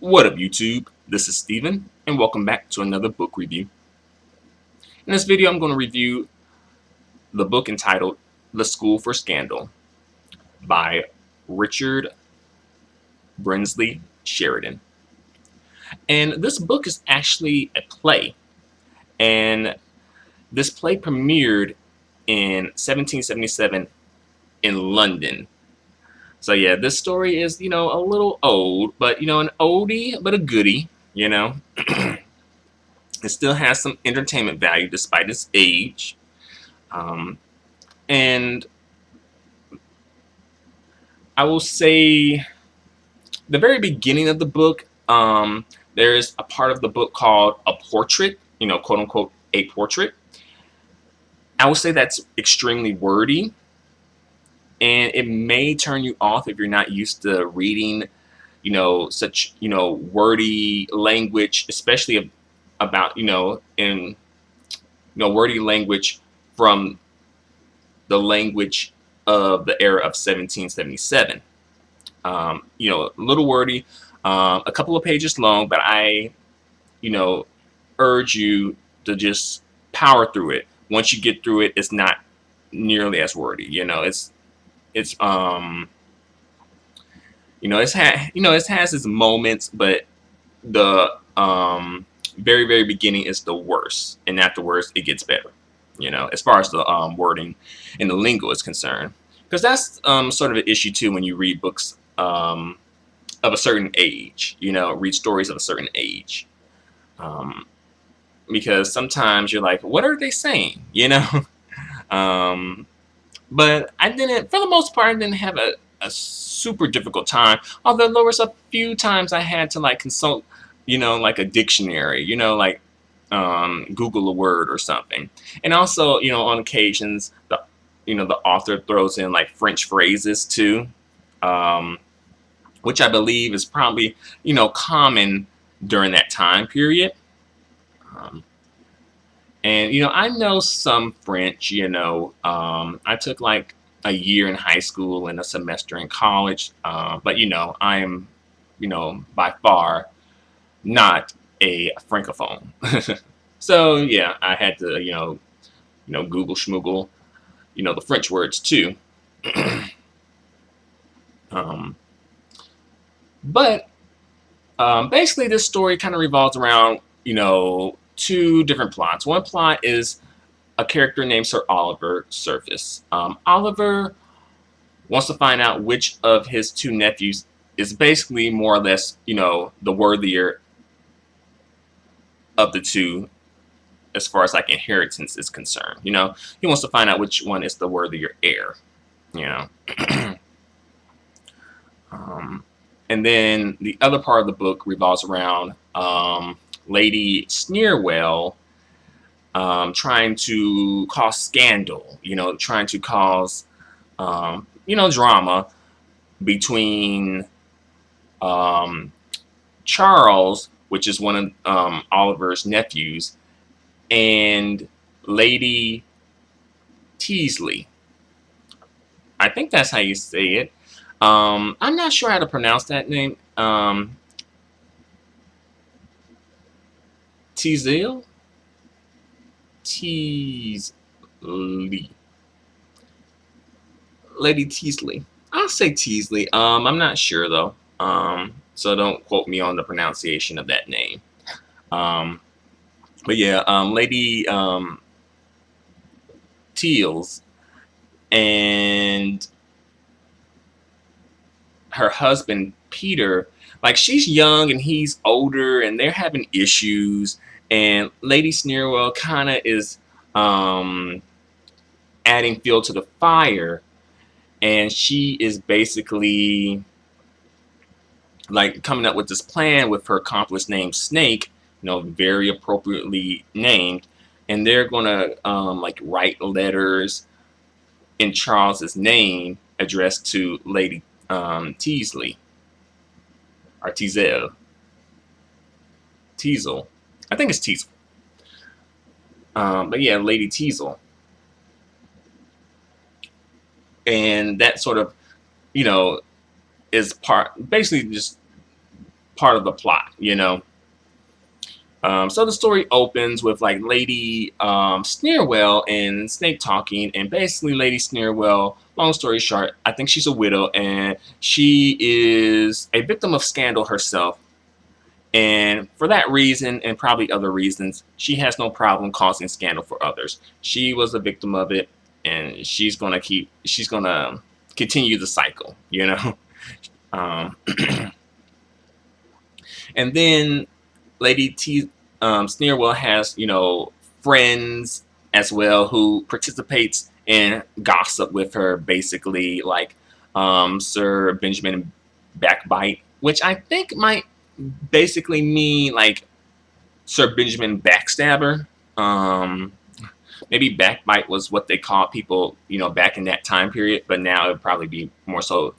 What up, YouTube? This is Steven, and welcome back to another book review. In this video, I'm going to review the book entitled The School for Scandal by Richard Brinsley Sheridan. And this book is actually a play, and this play premiered in 1777 in London. So yeah, this story is, a little old, but, an oldie, but a goodie, It still has some entertainment value despite its age. And I will say the very beginning of the book, there's a part of the book called a portrait, quote unquote, a portrait. I would say that's extremely wordy, and it may turn you off if you're not used to reading, such, wordy language, especially about, in, wordy language from the language of the era of 1777. A little wordy, a couple of pages long, but I, urge you to just power through it. Once you get through it, it's not nearly as wordy. It's it has its moments, but the very very beginning is the worst, and afterwards it gets better. As far as the wording and the lingo is concerned, because that's sort of an issue too when you read books of a certain age. Read stories of a certain age, because sometimes you're like, what are they saying? But I didn't, for the most part, I didn't have a super difficult time. Although there was a few times I had to like consult, like a dictionary, like Google a word or something. And also, on occasions, the author throws in like French phrases too, which I believe is probably, common during that time period. And I know some French. I took like a year in high school and a semester in college, but I am, by far not a francophone. So yeah, I had to, Google schmoogle, the French words too. um, but basically, this story kind of revolves around, two different plots. One plot is a character named Sir Oliver Surface. Oliver wants to find out which of his two nephews is basically more or less, the worthier of the two as far as like inheritance is concerned. He wants to find out which one is the worthier heir. You know, and then the other part of the book revolves around Lady Sneerwell trying to cause scandal, trying to cause, drama between Charles, which is one of Oliver's nephews, and Lady Teasley. I think that's how you say it. I'm not sure how to pronounce that name. Teasley? Teasley. Lady Teasley. I'll say Teasley. I'm not sure though. So don't quote me on the pronunciation of that name. But yeah, Lady Teals and her husband Peter, like she's young and he's older, and they're having issues. And Lady Sneerwell kind of is adding fuel to the fire, and she is basically like coming up with this plan with her accomplice named Snake, very appropriately named, and they're gonna like write letters in Charles's name addressed to Lady Teasley or Teasel. Teasel. I think it's Teasel. But yeah, Lady Teasel. And that sort of, is basically just part of the plot, So the story opens with like Lady Sneerwell and Snake talking, and basically Lady Sneerwell, long story short, I think she's a widow, and she is a victim of scandal herself. And for that reason, and probably other reasons, she has no problem causing scandal for others. She was a victim of it, and she's gonna continue the cycle. Um, and then Lady Sneerwell has, friends as well who participates in gossip with her, basically like Sir Benjamin Backbite, which I think might basically mean like Sir Benjamin Backstabber. Um, Maybe Backbite was what they called people, back in that time period, but now it would probably be more so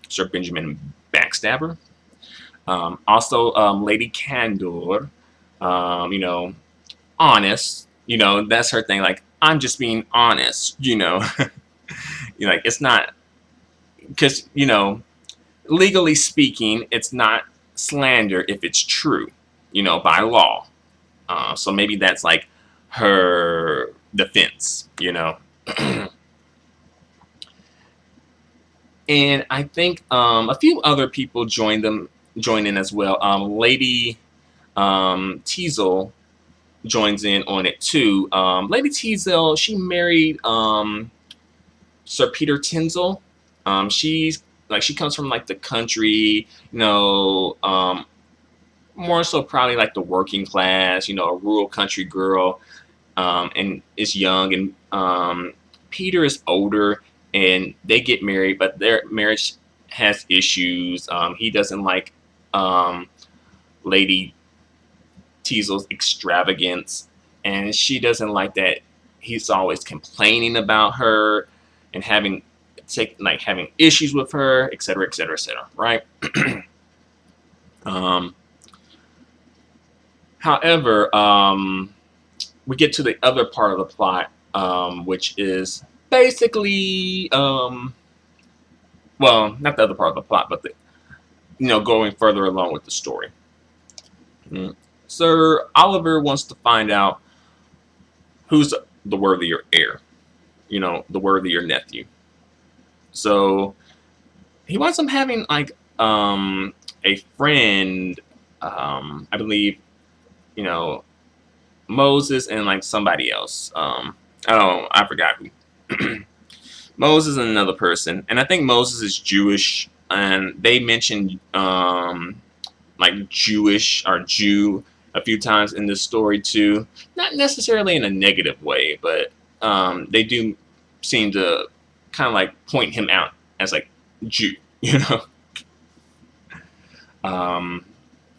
Sir Benjamin Backstabber. Also, Lady Candor, honest. That's her thing. Like, I'm just being honest. Like it's not because legally speaking, it's not slander if it's true. By law. So maybe that's like her defense. And I think a few other people join in as well. Lady Teasel joins in on it too. Lady Teasel, she married Sir Peter Tinsel. She's like she comes from like the country, more so probably like the working class, a rural country girl, and is young, and Peter is older, and they get married, but their marriage has issues. He doesn't like Lady Teasel's extravagance, and she doesn't like that he's always complaining about her and having issues with her, etc., etc., etc. Right? um, However, we get to the other part of the plot, which is basically, well, not the other part of the plot, but going further along with the story. Sir Oliver wants to find out who's the worthier heir, the worthier nephew. So he winds up having like a friend, I believe, Moses and like somebody else. I forgot who. Moses and another person, and I think Moses is Jewish, and they mentioned like Jewish or Jew a few times in this story too. Not necessarily in a negative way, but they do seem to kind of like point him out as like Jew,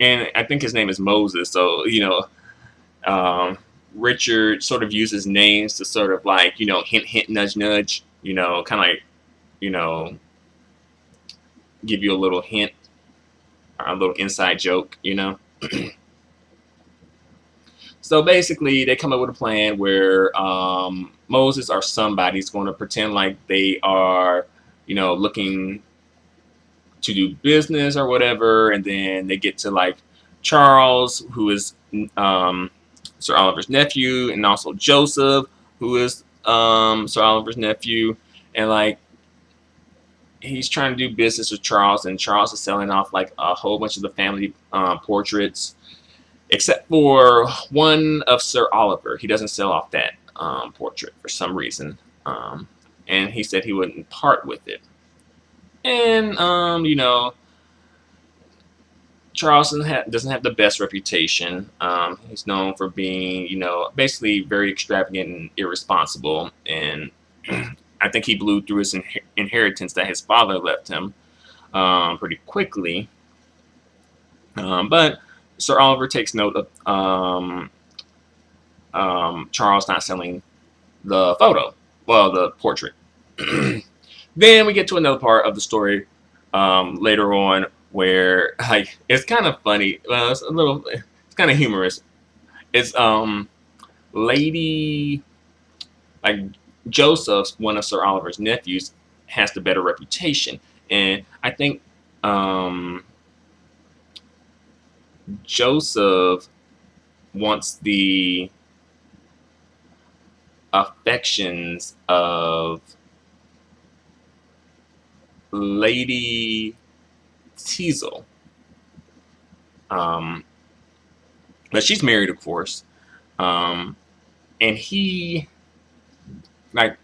and I think his name is Moses. So Richard sort of uses names to sort of like hint, hint, nudge, nudge. Kind of like give you a little hint, or a little inside joke. So basically, they come up with a plan where Moses or somebody's going to pretend like they are, looking to do business or whatever, and then they get to like Charles, who is Sir Oliver's nephew, and also Joseph, who is Sir Oliver's nephew, and like he's trying to do business with Charles, and Charles is selling off like a whole bunch of the family portraits, except for one of Sir Oliver. He doesn't sell off that portrait for some reason, and he said he wouldn't part with it. And Charles doesn't have the best reputation. He's known for being, basically very extravagant and irresponsible. And I think he blew through his inheritance that his father left him pretty quickly. But Sir Oliver takes note of Charles not selling the photo, well, the portrait. Then we get to another part of the story later on where like it's kind of funny. Well, it's kind of humorous. It's Lady like Joseph's, one of Sir Oliver's nephews, has the better reputation, and I think Joseph wants the affections of Lady Teasel. Um, but she's married, of course. Um, and he, like,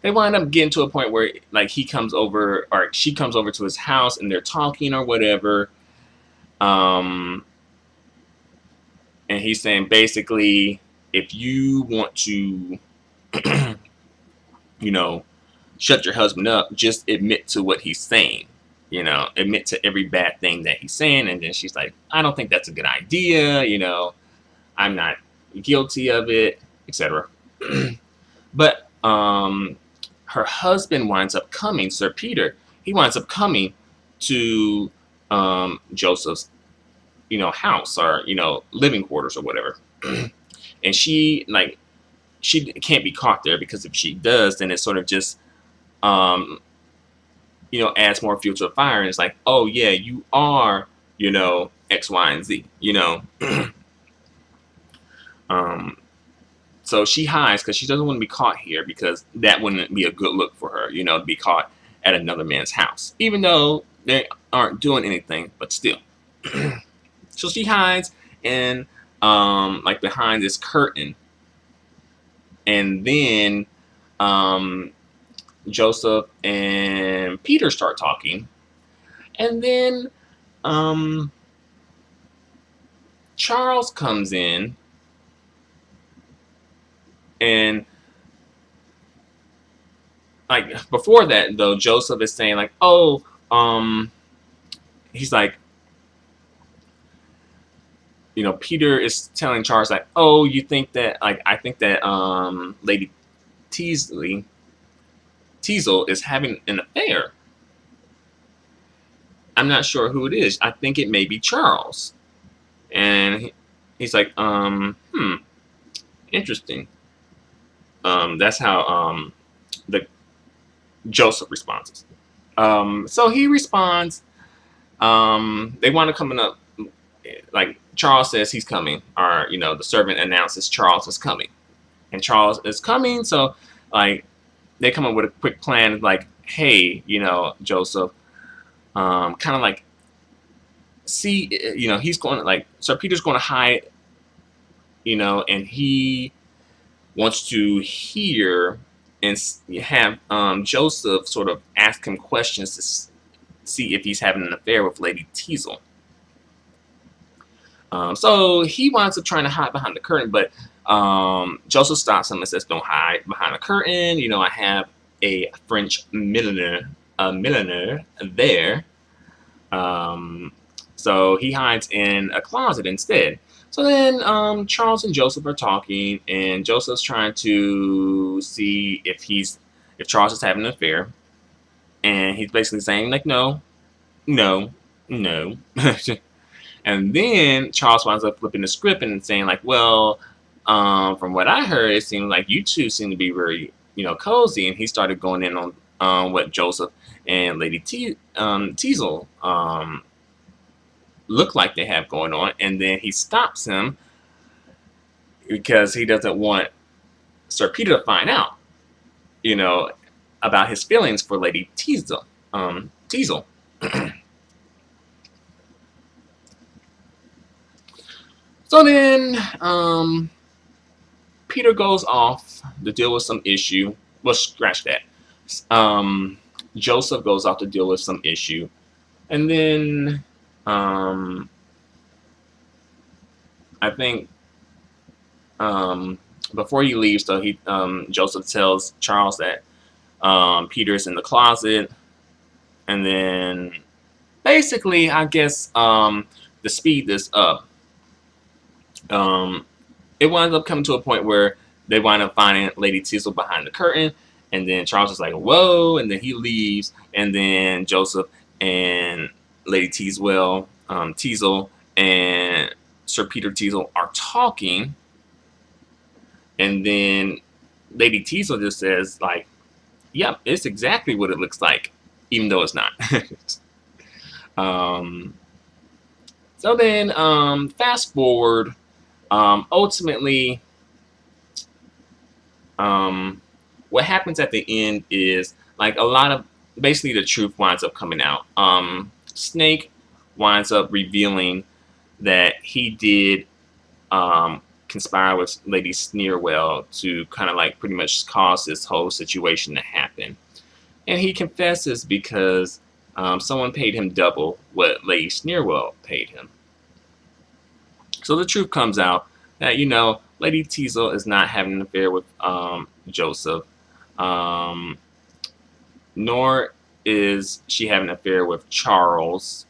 they wind up getting to a point where, like, he comes over, or she comes over to his house, and they're talking or whatever. Um, and he's saying basically, if you want to, you know, shut your husband up, just admit to what he's saying. Admit to every bad thing that he's saying. And then she's like, I don't think that's a good idea. I'm not guilty of it, etc. But her husband winds up coming, Sir Peter. He winds up coming to Joseph's, house, or living quarters or whatever. And she can't be caught there, because if she does, then it sort of just um, adds more fuel to the fire. And it's like, oh yeah, you are, X, Y, and Z. Um, so she hides because she doesn't want to be caught here, because that wouldn't be a good look for her, to be caught at another man's house, even though they aren't doing anything, but still. So she hides in like behind this curtain, and then Joseph and Peter start talking, and then Charles comes in, and like before that though, Joseph is saying like, oh, he's like, Peter is telling Charles like, oh, you think that, like, I think that Lady Teasel is having an affair. I'm not sure who it is. I think it may be Charles. And he's like, interesting. That's how the Joseph responds. So he responds. They want to come up. Like Charles says he's coming, or the servant announces Charles is coming, and Charles is coming. So like they come up with a quick plan, like, hey, Joseph, kind of like, see, he's going to, like, Sir Peter's going to hide, and he wants to hear and have Joseph sort of ask him questions to see if he's having an affair with Lady Teasel. So he winds up trying to hide behind the curtain, but Joseph stops him and says, don't hide behind the curtain. I have a French milliner there. So he hides in a closet instead. So then Charles and Joseph are talking, and Joseph's trying to see if Charles is having an affair. And he's basically saying, like, no. And then Charles winds up flipping the script and saying, like, well, from what I heard, it seemed like you two seem to be very, cozy. And he started going in on what Joseph and Lady Teasel look like they have going on. And then he stops him because he doesn't want Sir Peter to find out, about his feelings for Lady Teasel. So then Peter goes off to deal with some issue. Well, scratch that. Joseph goes off to deal with some issue. And then I think before he leaves, though, Joseph tells Charles that Peter's in the closet. And then basically, I guess, to speed this up, it winds up coming to a point where they wind up finding Lady Teasel behind the curtain, and then Charles is like, whoa, and then he leaves, and then Joseph and Lady Teasel and Sir Peter Teasel are talking, and then Lady Teasel just says, like, yep, it's exactly what it looks like, even though it's not. So then, fast forward, ultimately, what happens at the end is like a lot of basically the truth winds up coming out. Snake winds up revealing that he did conspire with Lady Sneerwell to kind of like pretty much cause this whole situation to happen. And he confesses because someone paid him double what Lady Sneerwell paid him. So the truth comes out that, Lady Teasel is not having an affair with Joseph, nor is she having an affair with Charles.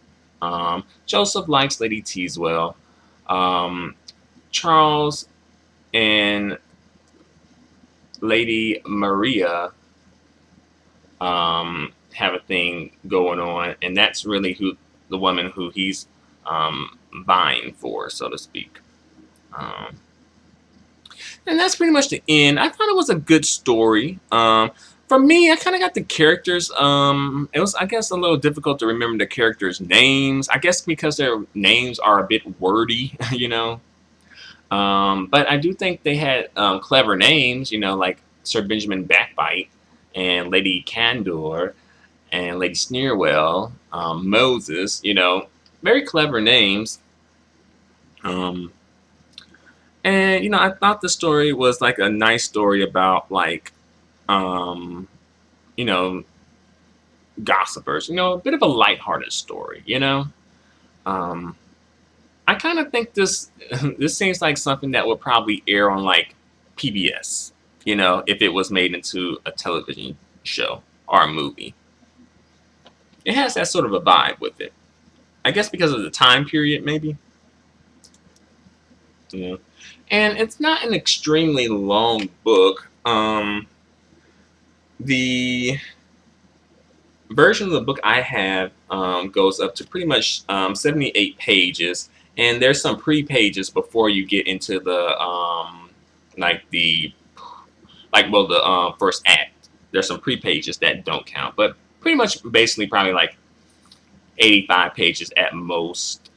Joseph likes Lady Teaswell. Charles and Lady Maria have a thing going on, and that's really the woman who he's vying for, so to speak. And that's pretty much the end. I thought it was a good story. For me, I kind of got the characters. It was, I guess, a little difficult to remember the characters' names. I guess because their names are a bit wordy, But I do think they had clever names, like Sir Benjamin Backbite and Lady Candor and Lady Sneerwell, Moses, very clever names. And I thought the story was like a nice story about like, you know, gossipers. A bit of a lighthearted story. I kind of think this this seems like something that would probably air on like PBS. If it was made into a television show or a movie. It has that sort of a vibe with it. I guess because of the time period, maybe. Yeah. And it's not an extremely long book. The version of the book I have goes up to pretty much 78 pages, and there's some pre-pages before you get into the the first act. There's some pre-pages that don't count, but pretty much basically probably like 85 pages at most.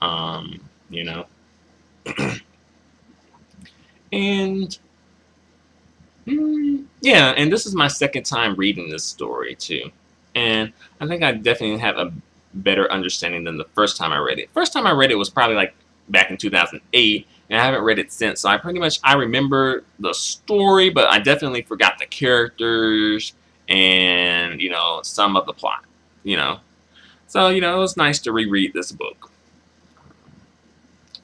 And yeah, and this is my second time reading this story too. And I think I definitely have a better understanding than the first time I read it. First time I read it was probably like back in 2008, and I haven't read it since. So I remember the story, but I definitely forgot the characters and some of the plot. So it was nice to reread this book.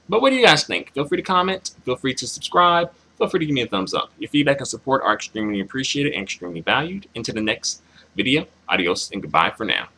But what do you guys think? Feel free to comment. Feel free to subscribe. Feel free to give me a thumbs up. Your feedback and support are extremely appreciated and extremely valued. Into the next video. Adios and goodbye for now.